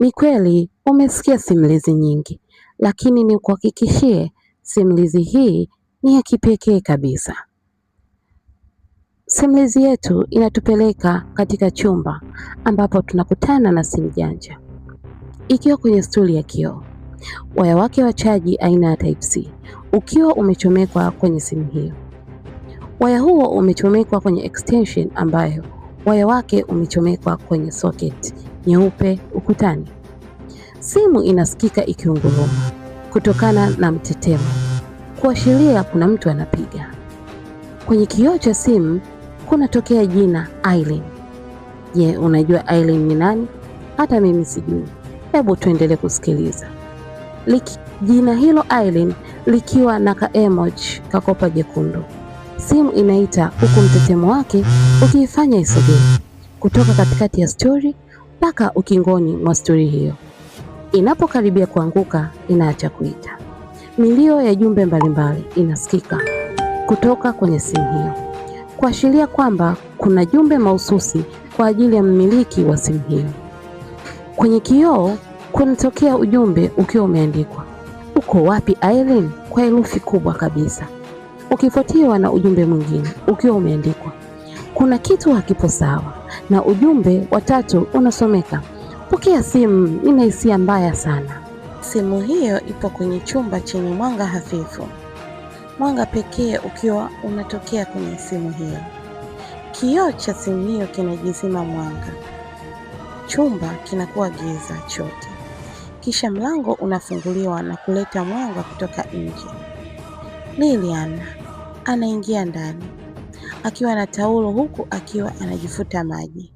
Ni kweli umesikia simulizi nyingi, lakini nikuhakikishie simulizi hii ni ya kipekee kabisa. Simulizi yetu inatupeleka katika chumba ambapo tunakutana na simu janja ikiwa kwenye stuli ya kioo, waya wake wa chaji aina ya Type C ukiwa umechomekwa kwenye simu hiyo. Waya huo umechomekwa kwenye extension ambayo waya wake umechomekwa kwenye socket nyeupe ukutani. Simu inasikika ikiunguruma kutokana na mtetemo, kuashiria kuna mtu anapiga. Kwenye kioo cha simu kunatokea jina Aileen. Je, unajua Aileen ni nani? Hata mimi sijui. Hebu tuendelee kusikiliza. Jina hilo Aileen likiwa na ka emoji kakopa jekundu. Simu inaita huku mtetemo wake ukiifanya isogee kutoka katikati ya story mpaka ukingoni mwa story hiyo. Inapokaribia kuanguka inaacha kuita. Milio ya jumbe mbalimbali inasikika kutoka kwenye simu hiyo, kuashiria kwamba kuna jumbe mahususi kwa ajili ya mmiliki wa simu hiyo. Kwenye kioo kunatokea ujumbe ukiwa umeandikwa, "Uko wapi Aileen?" kwa herufi kubwa kabisa, ukifuatiwa na ujumbe mwingine ukiwa umeandikwa, "Kuna kitu hakipo sawa," na ujumbe wa tatu unasomeka, "Pokea simu, nina hisia mbaya sana." Simu hiyo ipo kwenye chumba chenye mwanga hafifu, mwanga pekee ukiwa unatokea kwenye simu hiyo. Kioo cha simu hiyo kinajizima mwanga, chumba kinakuwa giza chote, kisha mlango unafunguliwa na kuleta mwanga kutoka nje. Lilian anaingia ndani akiwa na taulo huku akiwa anajifuta maji.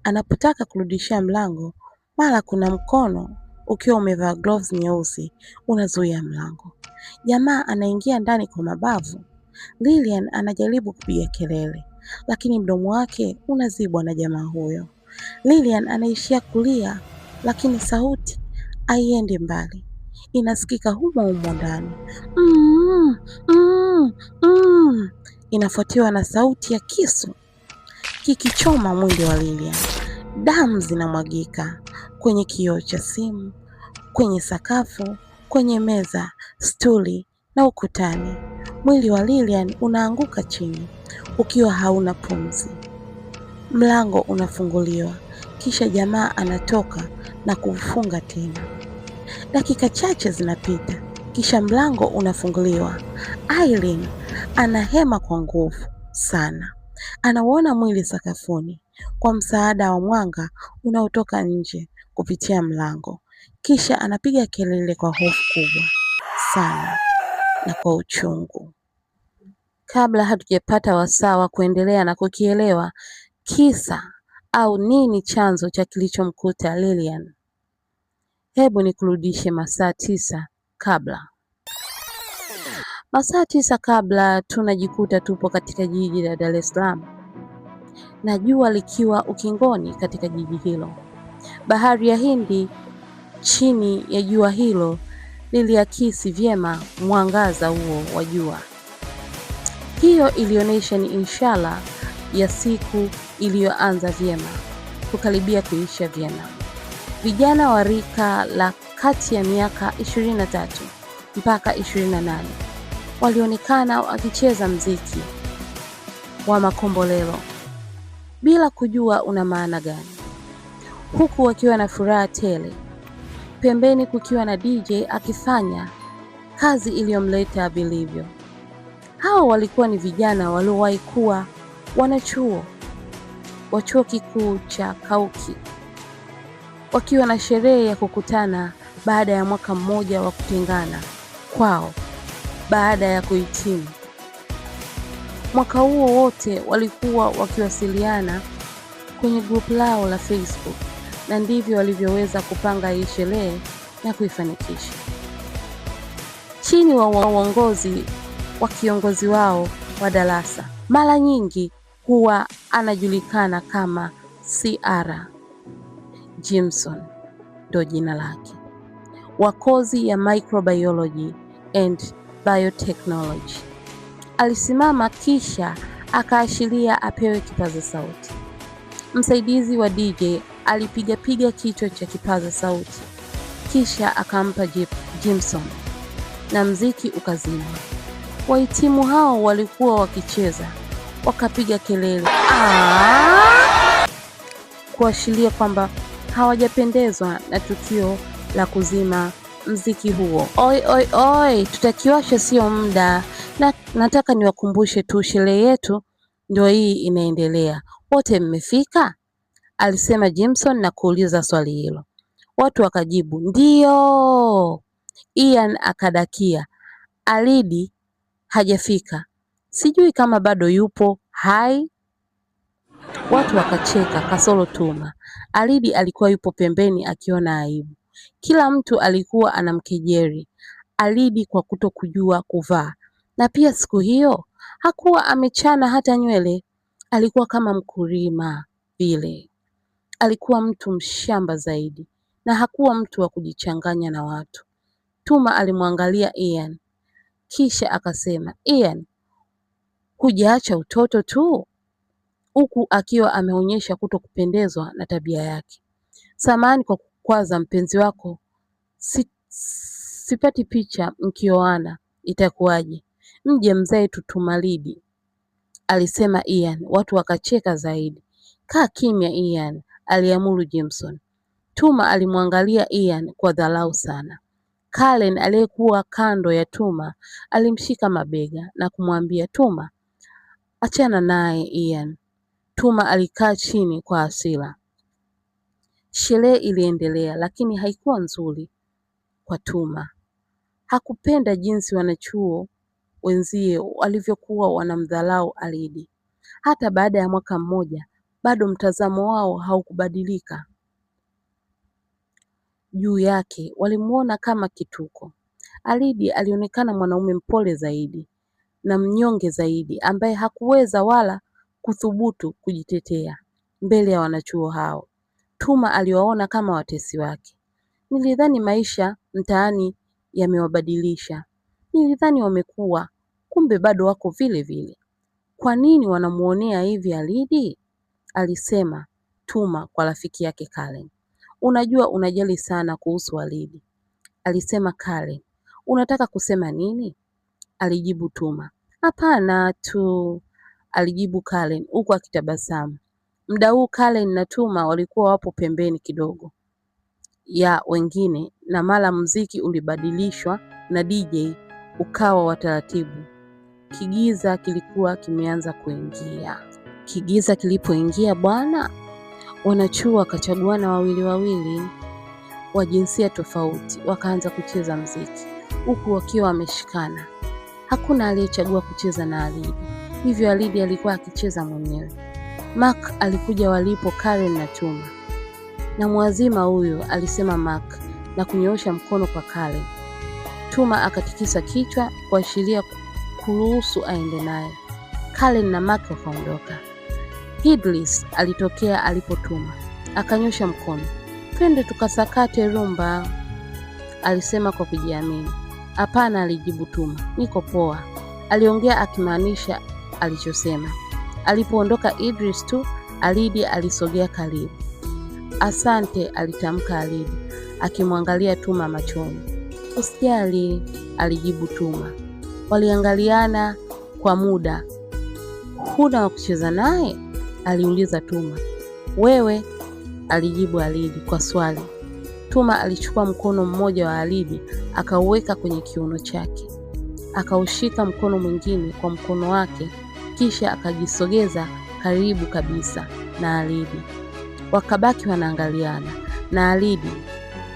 Anapotaka kurudishia mlango, mara kuna mkono ukiwa umevaa gloves nyeusi unazuia mlango. Jamaa anaingia ndani kwa mabavu. Lilian anajaribu kupiga kelele, lakini mdomo wake unazibwa na jamaa huyo. Lilian anaishia kulia, lakini sauti haiendi mbali, inasikika humo ndani. Inafuatiwa na sauti ya kisu kikichoma mwili wa Lilian. Damu zinamwagika kwenye kioo cha simu, kwenye sakafu, kwenye meza, stuli na ukutani. Mwili wa Lilian unaanguka chini ukiwa hauna pumzi. Mlango unafunguliwa, kisha jamaa anatoka na kufunga tena. Dakika chache zinapita, kisha mlango unafunguliwa. Aileen anahema kwa nguvu sana. Anauona mwili sakafuni kwa msaada wa mwanga unaotoka nje kupitia mlango. Kisha anapiga kelele kwa hofu kubwa sana na kwa uchungu. Kabla hatujapata wasaa wa kuendelea na kukielewa kisa au nini chanzo cha kilichomkuta Lilian, hebu nikurudishe masaa 9 kabla. Masaa 9 kabla tunajikuta tupo katika jiji la Dar es Salaam na jua likiwa ukingoni katika jiji hilo. Bahari ya Hindi chini ya jua hilo liliakisi vyema mwangaza huo wa jua. Hiyo ilionyesha ni inshallah ya siku iliyoanza vyema kukaribia kuisha vyema. Vijana wa rika la kati ya miaka 23 mpaka 28 walionekana wakicheza mziki wa makombolelo bila kujua una maana gani, huku wakiwa na furaha tele. Pembeni kukiwa na DJ akifanya kazi iliyomleta vilivyo. Hao walikuwa ni vijana waliowahi kuwa wanachuo wa chuo kikuu cha Kauki, wakiwa na sherehe ya kukutana baada ya mwaka mmoja wa kutengana kwao baada ya kuhitimu. Mwaka huo wote walikuwa wakiwasiliana kwenye group lao la Facebook, na ndivyo walivyoweza kupanga hii sherehe na kuifanikisha. Chini wa uongozi wa kiongozi wao wa darasa, mara nyingi huwa anajulikana kama CR Jimson, ndo jina lake, wa kozi ya microbiology and biotechnology. Alisimama kisha akaashiria apewe kipaza sauti. Msaidizi wa DJ alipigapiga kichwa cha kipaza sauti, kisha akampa Jimson na mziki ukazima. Wahitimu hao walikuwa wakicheza, wakapiga kelele kuashiria kwamba hawajapendezwa na tukio la kuzima mziki huo. Oi oi oi, tutakiwasha sio muda. Nataka niwakumbushe tu sherehe yetu ndio hii inaendelea. Wote mmefika? Alisema Jimson na kuuliza swali hilo. Watu wakajibu ndio. Ian akadakia, Alidi hajafika, sijui kama bado yupo hai. Watu wakacheka kasoro Tuma. Alidi alikuwa yupo pembeni akiona aibu. Kila mtu alikuwa anamkejeli Alidi kwa kutokujua kuvaa, na pia siku hiyo hakuwa amechana hata nywele. Alikuwa kama mkulima vile. Alikuwa mtu mshamba zaidi na hakuwa mtu wa kujichanganya na watu. Tuma alimwangalia Ian kisha akasema, Ian, hujaacha utoto tu? Huku akiwa ameonyesha kutokupendezwa na tabia yake. Samahani kwa kukwaza mpenzi wako, sipati picha mkioana, itakuwaje? Mje mzae tutumalidi, alisema Ian. Watu wakacheka zaidi. Kaa kimya Ian, aliamuru Jimson. Tuma alimwangalia Ian kwa dharau sana. Karen aliyekuwa kando ya Tuma alimshika mabega na kumwambia Tuma, achana naye Ian. Tuma alikaa chini kwa hasira. Sherehe iliendelea lakini haikuwa nzuri kwa Tuma. Hakupenda jinsi wanachuo wenzie walivyokuwa wanamdharau Alidi. Hata baada ya mwaka mmoja bado mtazamo wao haukubadilika juu yake. Walimuona kama kituko. Alidi alionekana mwanaume mpole zaidi na mnyonge zaidi ambaye hakuweza wala kuthubutu kujitetea mbele ya wanachuo hao. Tuma aliwaona kama watesi wake. Nilidhani maisha mtaani yamewabadilisha. Nilidhani wamekuwa, kumbe bado wako vile vile. Kwa nini wanamuonea hivi Alidi? Alisema Tuma kwa rafiki yake Karen. Unajua unajali sana kuhusu Alidi, alisema Karen. Unataka kusema nini? Alijibu Tuma. Hapana tu, alijibu Karen huku akitabasamu. Muda huu Karen na Tuma walikuwa wapo pembeni kidogo ya wengine, na mara muziki ulibadilishwa na DJ ukawa wa taratibu. Kigiza kilikuwa kimeanza kuingia. Kigiza kilipoingia bwana, wanachuo wakachaguana wawili wawili wa jinsia tofauti, wakaanza kucheza muziki huku wakiwa wameshikana. Hakuna aliyechagua kucheza na Alidi, hivyo Alidi alikuwa akicheza mwenyewe. Mark alikuja walipo Karen na Tuma. Na mwazima huyo, alisema Mark na kunyoosha mkono kwa Karen. Tuma akatikisa kichwa kuashiria kuruhusu aende naye. Karen na Mark wakaondoka. Idris alitokea alipotuma, akanyosha mkono. Twende tukasakate rumba, alisema kwa kujiamini. Hapana, alijibu Tuma, niko poa. Aliongea akimaanisha alichosema. Alipoondoka Idris tu, Alidi alisogea karibu. Asante, alitamka Alidi akimwangalia Tuma machoni. Usijali, alijibu Tuma. Waliangaliana kwa muda. Huna wa kucheza naye? aliuliza Tuma. Wewe, alijibu Alidi kwa swali. Tuma alichukua mkono mmoja wa Alidi akauweka kwenye kiuno chake. Akaushika mkono mwingine kwa mkono wake kisha akajisogeza karibu kabisa na Alidi. Wakabaki wanaangaliana na Alidi.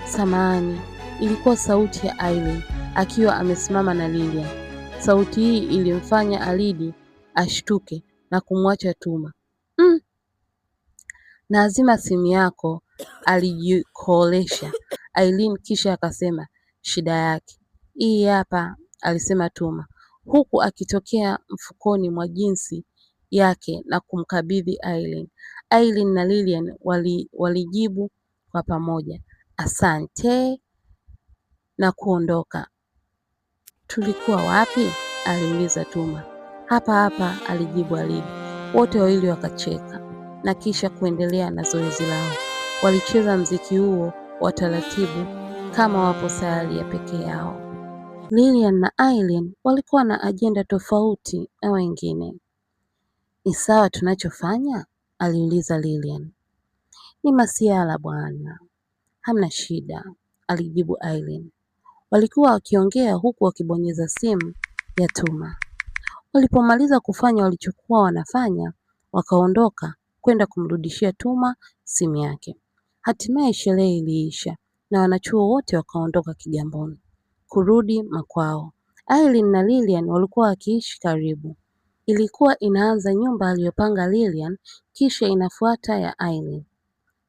Samahani, ilikuwa sauti ya Aileen akiwa amesimama na Lilian. Sauti hii ilimfanya Alidi ashtuke na kumwacha Tuma. Nazima simu yako, alijikolesha Aileen kisha akasema shida yake. Hii hapa, alisema Tuma huku akitokea mfukoni mwa jinsi yake na kumkabidhi Aileen. Aileen na Lilian walijibu kwa pamoja, asante, na kuondoka. Tulikuwa wapi? aliuliza Tuma. Hapa hapa, alijibu Alidi. Wote wawili wakacheka na kisha kuendelea na zoezi lao. walicheza mziki huo wa taratibu kama wapo sayari ya peke yao. Lilian na Aileen walikuwa na ajenda tofauti na wengine. Ni sawa tunachofanya? Aliuliza Lilian. Ni masiala bwana, hamna shida, alijibu Aileen. Walikuwa wakiongea huku wakibonyeza simu ya Tuma. Walipomaliza kufanya walichokuwa wanafanya, wakaondoka kwenda kumrudishia Tuma simu yake. Hatimaye sherehe iliisha na wanachuo wote wakaondoka Kigamboni kurudi makwao. Aileen na Lilian walikuwa wakiishi karibu. Ilikuwa inaanza nyumba aliyopanga Lilian, kisha inafuata ya Aileen.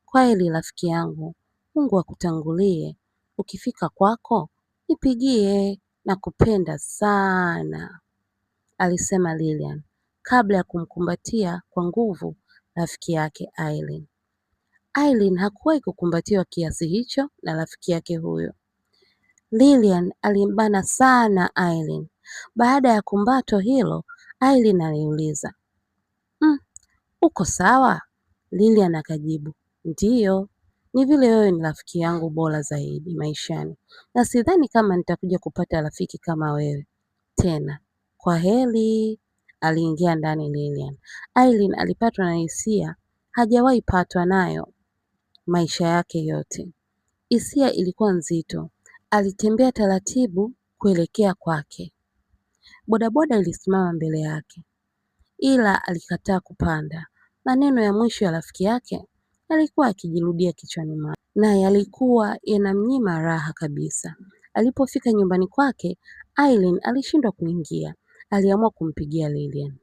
Kweli rafiki yangu, Mungu akutangulie. Ukifika kwako, nipigie, nakupenda sana, alisema Lilian kabla ya kumkumbatia kwa nguvu rafiki yake Aileen. Aileen hakuwahi kukumbatiwa kiasi hicho na rafiki yake huyo. Lilian alimbana sana Aileen. Baada ya kumbato hilo, Aileen aliuliza, uko sawa? Lilian akajibu, ndiyo, ni vile wewe ni rafiki yangu bora zaidi maishani, na sidhani kama nitakuja kupata rafiki kama wewe tena. Kwa heri. Aliingia ndani Lilian. Aileen alipatwa na hisia hajawahi patwa nayo maisha yake yote. Hisia ilikuwa nzito. Alitembea taratibu kuelekea kwake. Bodaboda ilisimama mbele yake, ila alikataa kupanda. Maneno ya mwisho ya rafiki yake yalikuwa akijirudia kichwani mwake na yalikuwa yanamnyima raha kabisa. Alipofika nyumbani kwake, Aileen alishindwa kuingia. Aliamua kumpigia Lilian.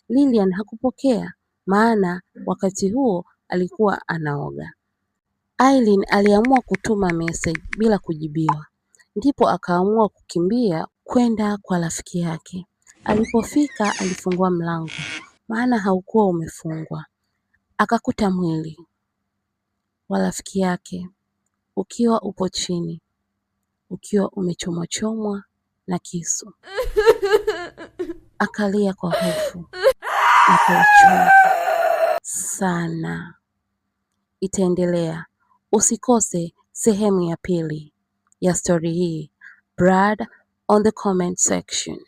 Lilian hakupokea, maana wakati huo alikuwa anaoga. Aileen aliamua kutuma message bila kujibiwa. Ndipo akaamua kukimbia kwenda kwa rafiki yake. Alipofika alifungua mlango, maana haukuwa umefungwa. Akakuta mwili wa rafiki yake ukiwa upo chini, ukiwa umechomwachomwa na kisu. Akalia kwa hofu na kuchoka sana. Itaendelea. Usikose sehemu ya pili ya stori hii. Brad on the comment section.